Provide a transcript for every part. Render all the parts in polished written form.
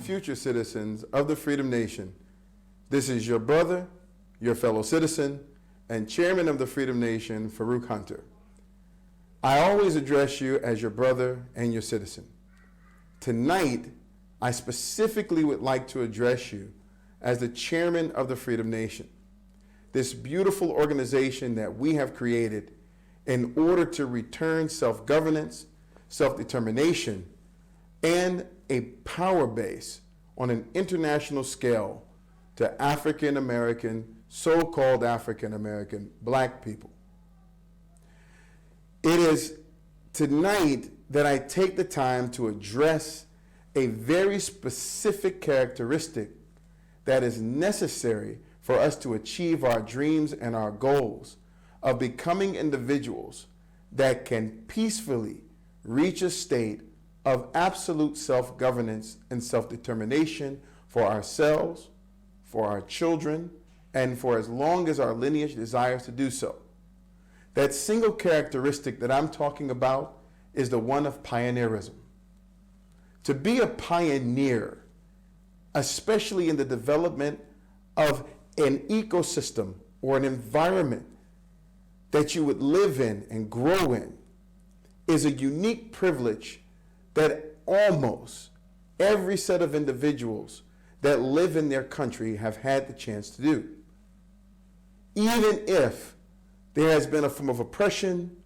future citizens of the Freedom Nation. This is your brother, your fellow citizen, and chairman of the Freedom Nation, Farouk Hunter. I always address you as your brother and your citizen. Tonight, I specifically would like to address you as the chairman of the Freedom Nation, this beautiful organization that we have created in order to return self-governance, self-determination, and a power base on an international scale to African American, so-called African American Black people. It is tonight that I take the time to address a very specific characteristic that is necessary for us to achieve our dreams and our goals of becoming individuals that can peacefully reach a state of absolute self-governance and self-determination for ourselves, for our children, and for as long as our lineage desires to do so. That single characteristic that I'm talking about is the one of pioneerism. To be a pioneer, especially in the development of an ecosystem or an environment that you would live in and grow in, is a unique privilege that almost every set of individuals that live in their country have had the chance to do. Even if there has been a form of oppression,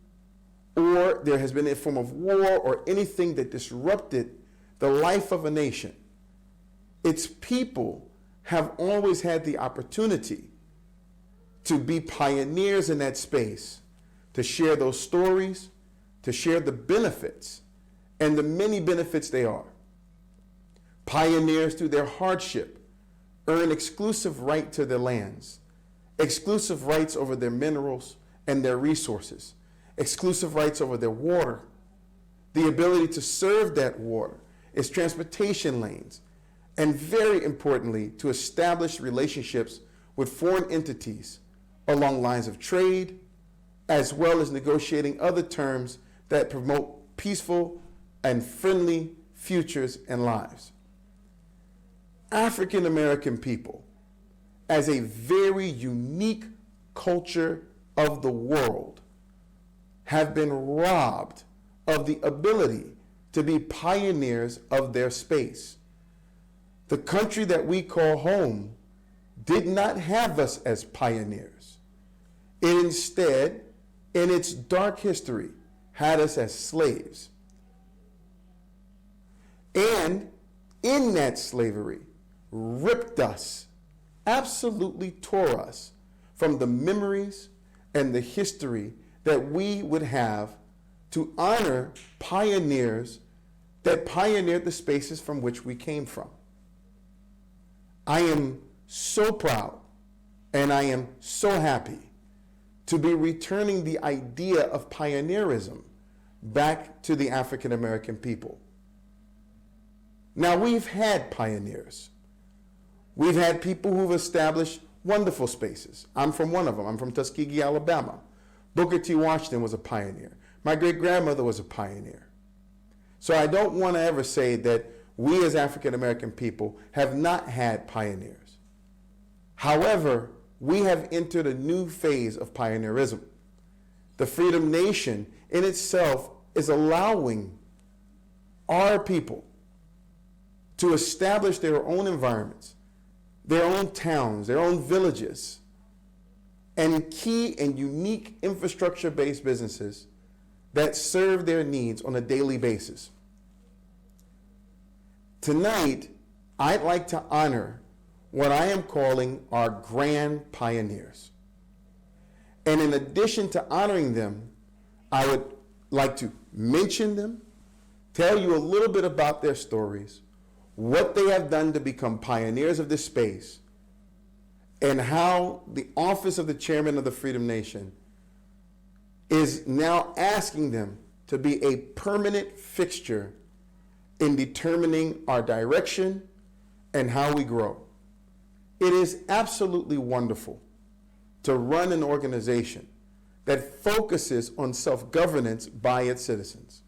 or there has been a form of war, or anything that disrupted the life of a nation, its people have always had the opportunity to be pioneers in that space, to share those stories, to share the benefits, and the many benefits they are. Pioneers, through their hardship, earn exclusive right to their lands, exclusive rights over their minerals and their resources, exclusive rights over their water, the ability to serve that water, its transportation lanes, and very importantly, to establish relationships with foreign entities along lines of trade, as well as negotiating other terms that promote peaceful and friendly futures and lives. African American people, as a very unique culture of the world, have been robbed of the ability to be pioneers of their space. The country that we call home did not have us as pioneers. It instead, in its dark history, had us as slaves. And in that slavery, ripped us, absolutely tore us from the memories and the history that we would have to honor pioneers that pioneered the spaces from which we came from. I am so proud and I am so happy to be returning the idea of pioneerism back to the African American people. Now, we've had pioneers. We've had people who've established wonderful spaces. I'm from one of them. I'm from Tuskegee, Alabama. Booker T. Washington was a pioneer. My great-grandmother was a pioneer. So I don't want to ever say that we as African American people have not had pioneers. However, we have entered a new phase of pioneerism. The Freedom Nation in itself is allowing our people to establish their own environments, their own towns, their own villages, and key and unique infrastructure-based businesses that serve their needs on a daily basis. Tonight, I'd like to honor what I am calling our grand pioneers. And in addition to honoring them, I would like to mention them, tell you a little bit about their stories, what they have done to become pioneers of this space, and how the office of the chairman of the Freedom Nation is now asking them to be a permanent fixture in determining our direction and how we grow. It is absolutely wonderful to run an organization that focuses on self-governance by its citizens.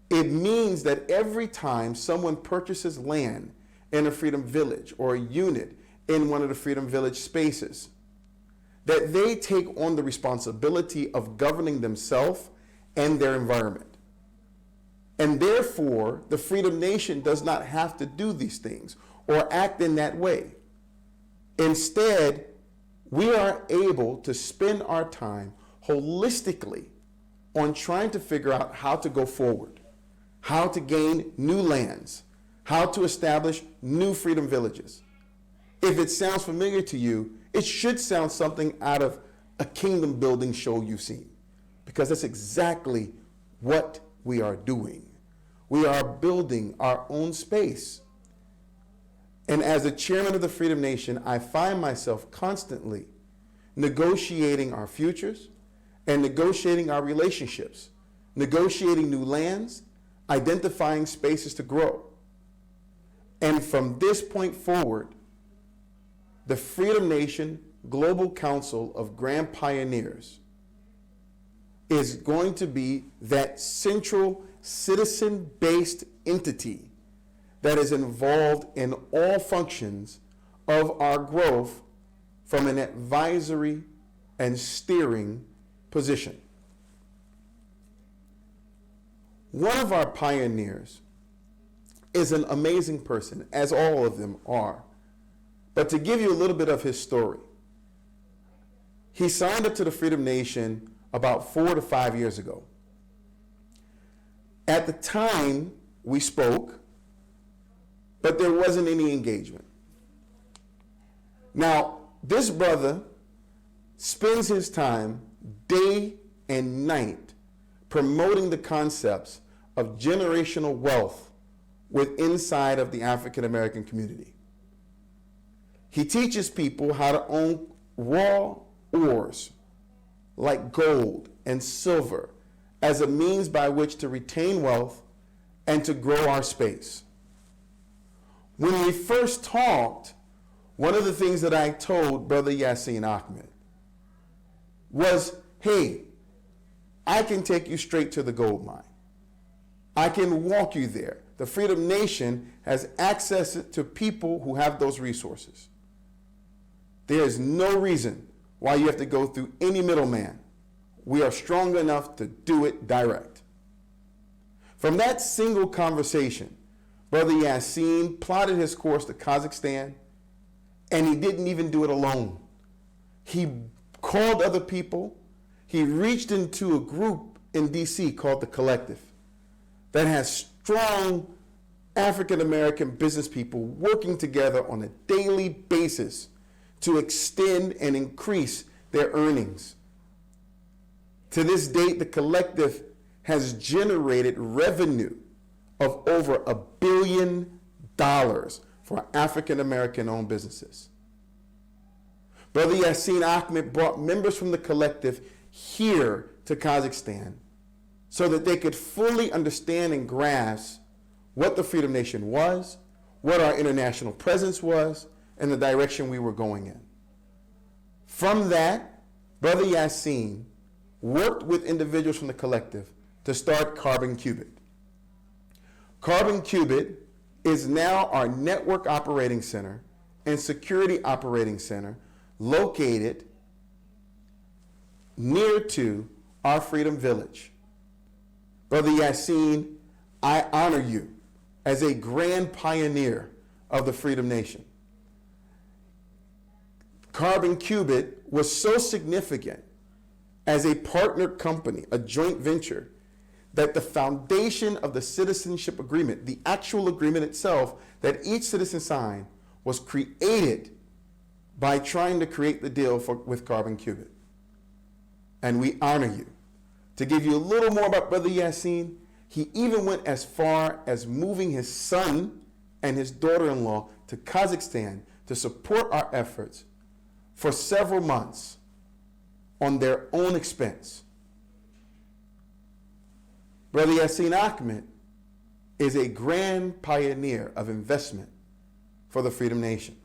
It means that every time someone purchases land in a Freedom Village or a unit in one of the Freedom Village spaces, that they take on the responsibility of governing themselves and their environment. And therefore, the Freedom Nation does not have to do these things or act in that way. Instead, we are able to spend our time holistically on trying to figure out how to go forward, how to gain new lands, how to establish new Freedom Villages. If it sounds familiar to you, it should sound something out of a kingdom building show you've seen, because that's exactly what we are doing. We are building our own space. And as the chairman of the Freedom Nation, I find myself constantly negotiating our futures and negotiating our relationships, negotiating new lands, identifying spaces to grow. And from this point forward, the Freedom Nation Global Council of Grand Pioneers is going to be that central citizen-based entity that is involved in all functions of our growth from an advisory and steering position. One of our pioneers is an amazing person, as all of them are. But to give you a little bit of his story, he signed up to the Freedom Nation about 4 to 5 years ago. At the time, we spoke, but there wasn't any engagement. Now, this brother spends his time day and night promoting the concepts of generational wealth inside of the African American community. He teaches people how to own raw ores like gold and silver as a means by which to retain wealth and to grow our space. When we first talked, one of the things that I told Brother Yassine Ahmed was, hey, I can take you straight to the gold mine. I can walk you there. The Freedom Nation has access to people who have those resources. There is no reason why you have to go through any middleman. We are strong enough to do it direct. From that single conversation, Brother Yassine plotted his course to Kazakhstan, and he didn't even do it alone. He called other people. He reached into a group in DC called The Collective that has strong African American business people working together on a daily basis to extend and increase their earnings. To this date, The Collective has generated revenue of over $1 billion for African American owned businesses. Brother Yassine Ahmed brought members from The Collective here to Kazakhstan so that they could fully understand and grasp what the Freedom Nation was, what our international presence was, and the direction we were going in. From that, Brother Yassine worked with individuals from The Collective to start Carbon Qubit. Carbon Qubit is now our network operating center and security operating center located near to our Freedom Village. Brother Yassine, I honor you as a grand pioneer of the Freedom Nation. Carbon Qubit was so significant as a partner company, a joint venture, that the foundation of the citizenship agreement, the actual agreement itself that each citizen signed, was created by trying to create the deal with Carbon Qubit. And we honor you. To give you a little more about Brother Yassine, he even went as far as moving his son and his daughter-in-law to Kazakhstan to support our efforts for several months on their own expense. Brother Yassine Ahmed is a grand pioneer of investment for the Freedom Nation.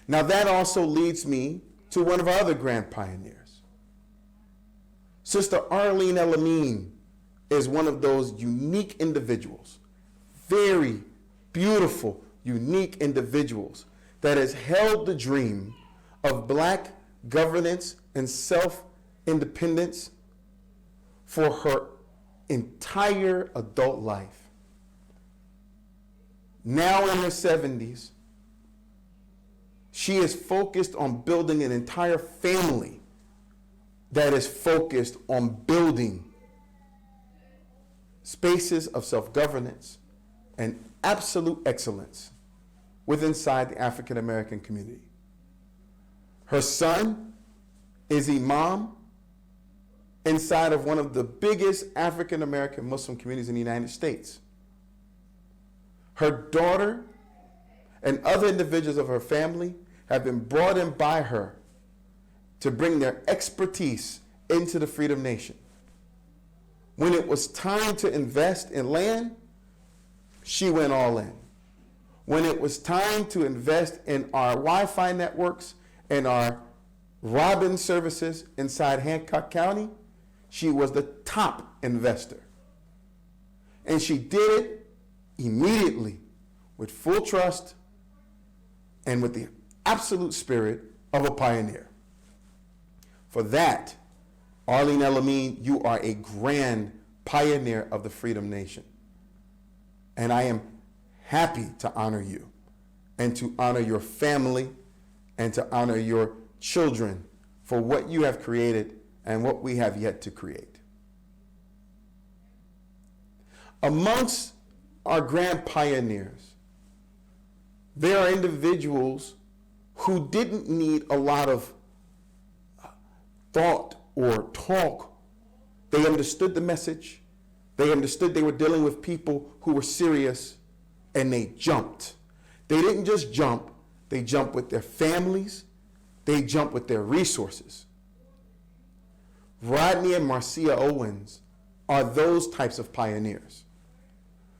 Now that also leads me to one of our other grand pioneers. Sister Arlene Elamine is one of those unique individuals, very beautiful, unique individuals that has held the dream of black governance and self-independence for her entire adult life. Now in her 70s, she is focused on building an entire family that is focused on building spaces of self-governance and absolute excellence within inside the African American community. Her son is imam inside of one of the biggest African American Muslim communities in the United States. Her daughter and other individuals of her family have been brought in by her to bring their expertise into the Freedom Nation. When it was time to invest in land, she went all in. When it was time to invest in our Wi-Fi networks and our Robin services inside Hancock County, she was the top investor. And she did it immediately with full trust and with the absolute spirit of a pioneer. For that, Arlene Elamine, you are a grand pioneer of the Freedom Nation. And I am happy to honor you and to honor your family and to honor your children for what you have created and what we have yet to create. Amongst our grand pioneers, there are individuals who didn't need a lot of thought or talk. They understood the message. They understood they were dealing with people who were serious, and they jumped. They didn't just jump, they jumped with their families, they jumped with their resources. Rodney and Marcia Owens are those types of pioneers.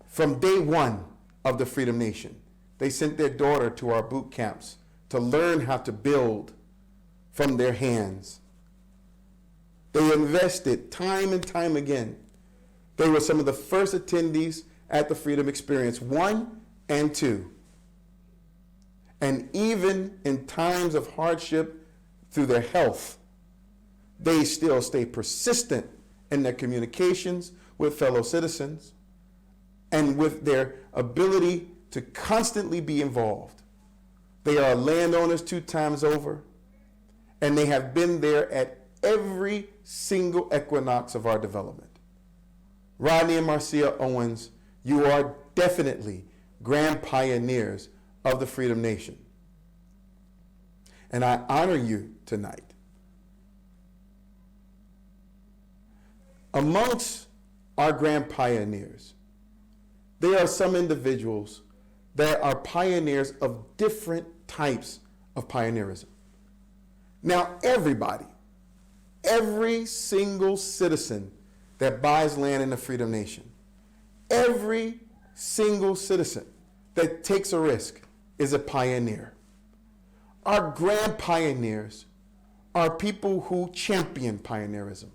From day one of the Freedom Nation, they sent their daughter to our boot camps to learn how to build from their hands. They invested time and time again. They were some of the first attendees at the Freedom Experience 1 and 2. And even in times of hardship through their health, they still stay persistent in their communications with fellow citizens and with their ability to constantly be involved. They are landowners 2 times over, and they have been there at every single equinox of our development. Rodney and Marcia Owens, you are definitely grand pioneers of the Freedom Nation. And I honor you tonight. Amongst our grand pioneers, there are some individuals that are pioneers of different types of pioneerism. Now, every single citizen that buys land in the Freedom Nation, every single citizen that takes a risk is a pioneer. Our grand pioneers are people who champion pioneerism.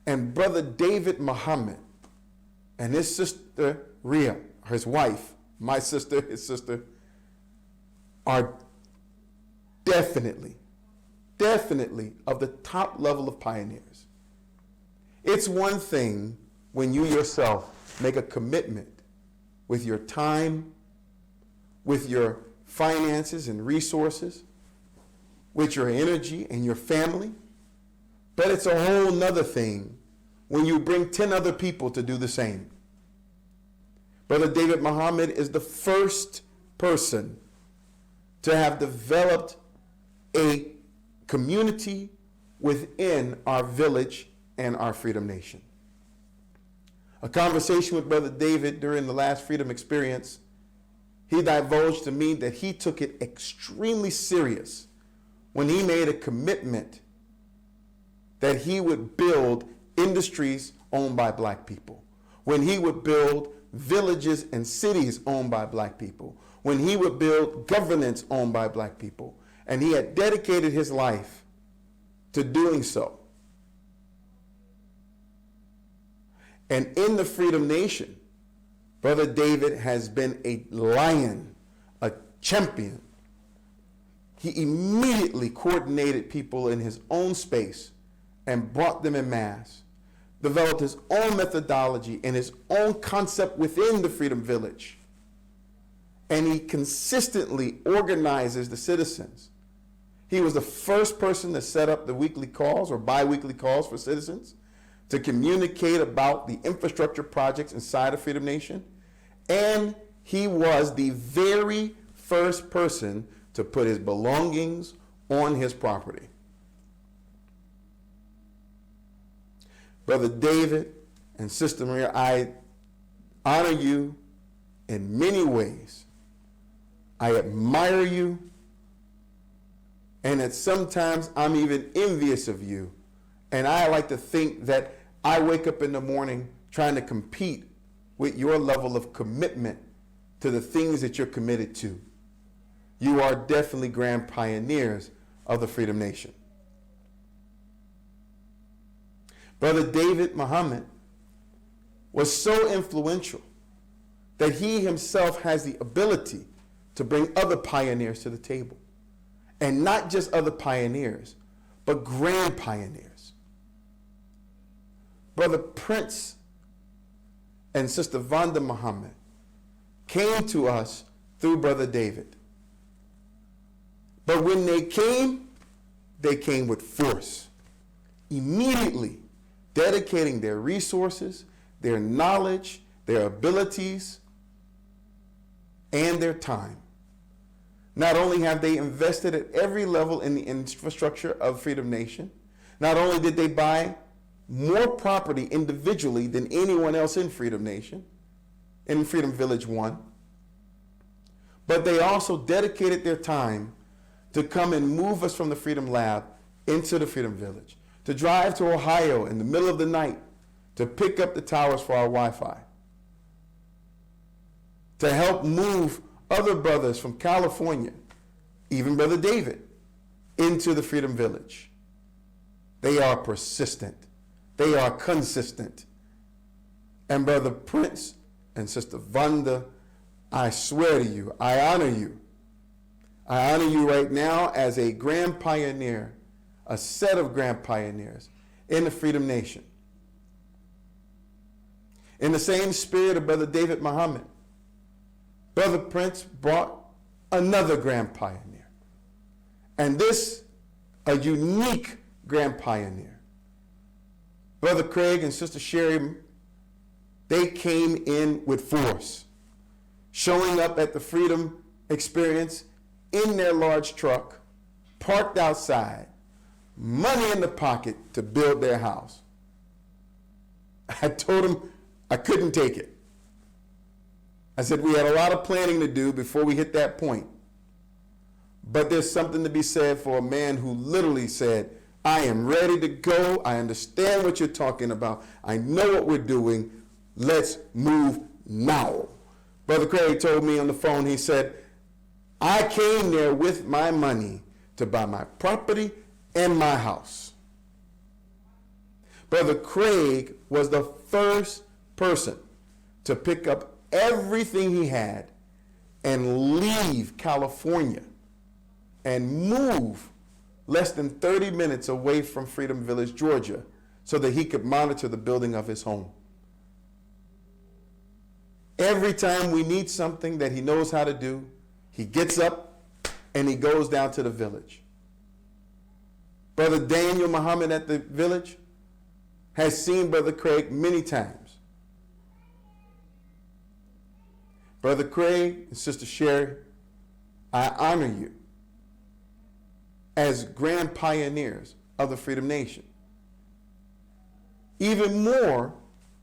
And Brother David Muhammad and his sister Rhea, his wife, my sister, his sister, are definitely of the top level of pioneers. It's one thing when you yourself make a commitment with your time, with your finances and resources, with your energy and your family, but it's a whole nother thing when you bring 10 other people to do the same. Brother David Muhammad is the first person to have developed a community within our village and our Freedom Nation. A conversation with Brother David during the last Freedom Experience, he divulged to me that he took it extremely serious when he made a commitment that he would build industries owned by black people, when he would build villages and cities owned by black people, when he would build governance owned by black people. And he had dedicated his life to doing so. And in the Freedom Nation, Brother David has been a lion, a champion. He immediately coordinated people in his own space and brought them en masse, developed his own methodology and his own concept within the Freedom Village. And he consistently organizes the citizens. He was the first person to set up the weekly calls or bi-weekly calls for citizens to communicate about the infrastructure projects inside of Freedom Nation. And he was the very first person to put his belongings on his property. Brother David and Sister Maria, I honor you in many ways. I admire you, and that sometimes I'm even envious of you. And I like to think that I wake up in the morning trying to compete with your level of commitment to the things that you're committed to. You are definitely grand pioneers of the Freedom Nation. Brother David Muhammad was so influential that he himself has the ability to bring other pioneers to the table. And not just other pioneers, but grand pioneers. Brother Prince and Sister Vonda Muhammad came to us through Brother David. But when they came with force, immediately dedicating their resources, their knowledge, their abilities, and their time. Not only have they invested at every level in the infrastructure of Freedom Nation, not only did they buy more property individually than anyone else in Freedom Nation, in Freedom Village 1, but they also dedicated their time to come and move us from the Freedom Lab into the Freedom Village, to drive to Ohio in the middle of the night to pick up the towers for our Wi-Fi, to help move other brothers from California, even Brother David, into the Freedom Village. They are persistent. They are consistent. And Brother Prince and Sister Vonda, I swear to you, I honor you. I honor you right now as a grand pioneer, a set of grand pioneers in the Freedom Nation. In the same spirit of Brother David Muhammad, Brother Prince brought another grand pioneer. And this, a unique grand pioneer. Brother Craig and Sister Sherry, they came in with force, showing up at the Freedom Experience in their large truck, parked outside, money in the pocket to build their house. I told them I couldn't take it. I said we had a lot of planning to do before we hit that point. But there's something to be said for a man who literally said, I am ready to go. I understand what you're talking about. I know what we're doing. Let's move now. Brother Craig told me on the phone, he said, I came there with my money to buy my property and my house. Brother Craig was the first person to pick up everything he had and leave California and move less than 30 minutes away from Freedom Village, Georgia, so that he could monitor the building of his home. Every time we need something that he knows how to do, he gets up and he goes down to the village. Brother Daniel Muhammad at the village has seen Brother Craig many times. Brother Craig and Sister Sherry, I honor you as grand pioneers of the Freedom Nation. Even more,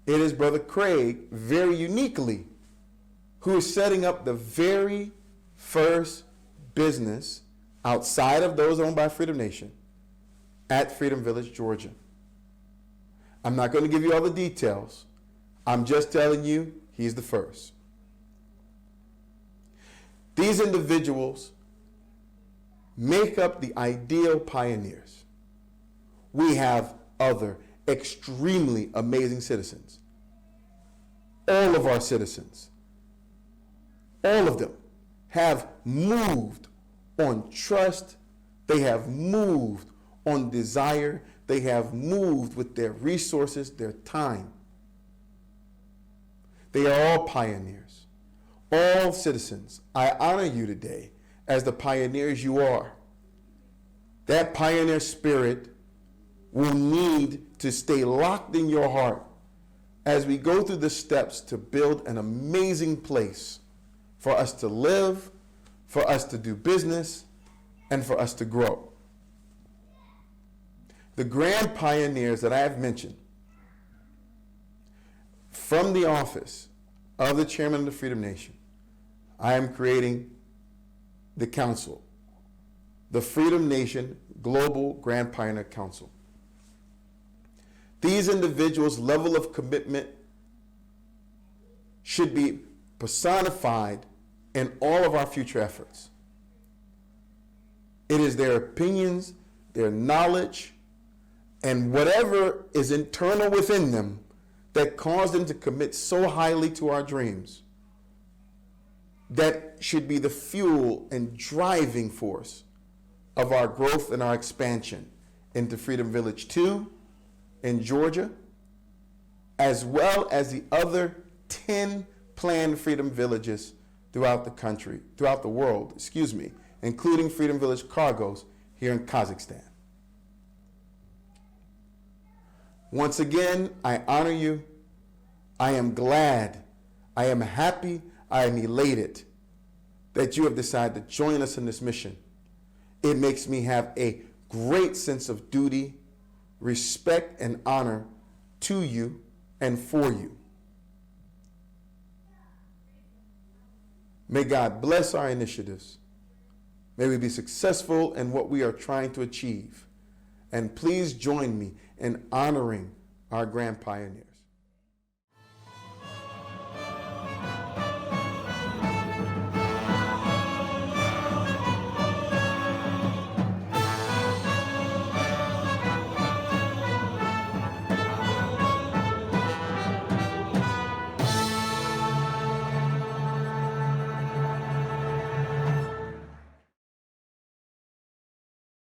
it is Brother Craig, very uniquely, who is setting up the very first business outside of those owned by Freedom Nation at Freedom Village, Georgia. I'm not going to give you all the details. I'm just telling you he's the first. These individuals make up the ideal pioneers. We have other extremely amazing citizens. all of our citizens, all of them, have moved on trust. They have moved on desire. They have moved with their resources, their time. They are all pioneers, all citizens. I honor you today as the pioneers you are. That pioneer spirit will need to stay locked in your heart as we go through the steps to build an amazing place for us to live, for us to do business, and for us to grow. The grand pioneers that I have mentioned from the office of the chairman of the Freedom Nation, I am creating the council, the Freedom Nation Global Grand Pioneer Council. These individuals' level of commitment should be personified in all of our future efforts. It is their opinions, their knowledge, and whatever is internal within them that cause them to commit so highly to our dreams that should be the fuel and driving force of our growth and our expansion into Freedom Village 2 in Georgia, as well as the other 10 planned Freedom Villages throughout the country, throughout the world, including Freedom Village Cargos here in Kazakhstan. Once again, I honor you. I am glad, I am happy, I am elated that you have decided to join us in this mission. It makes me have a great sense of duty, respect, and honor to you and for you. May God bless our initiatives. May we be successful in what we are trying to achieve. And please join me in honoring our grand pioneers.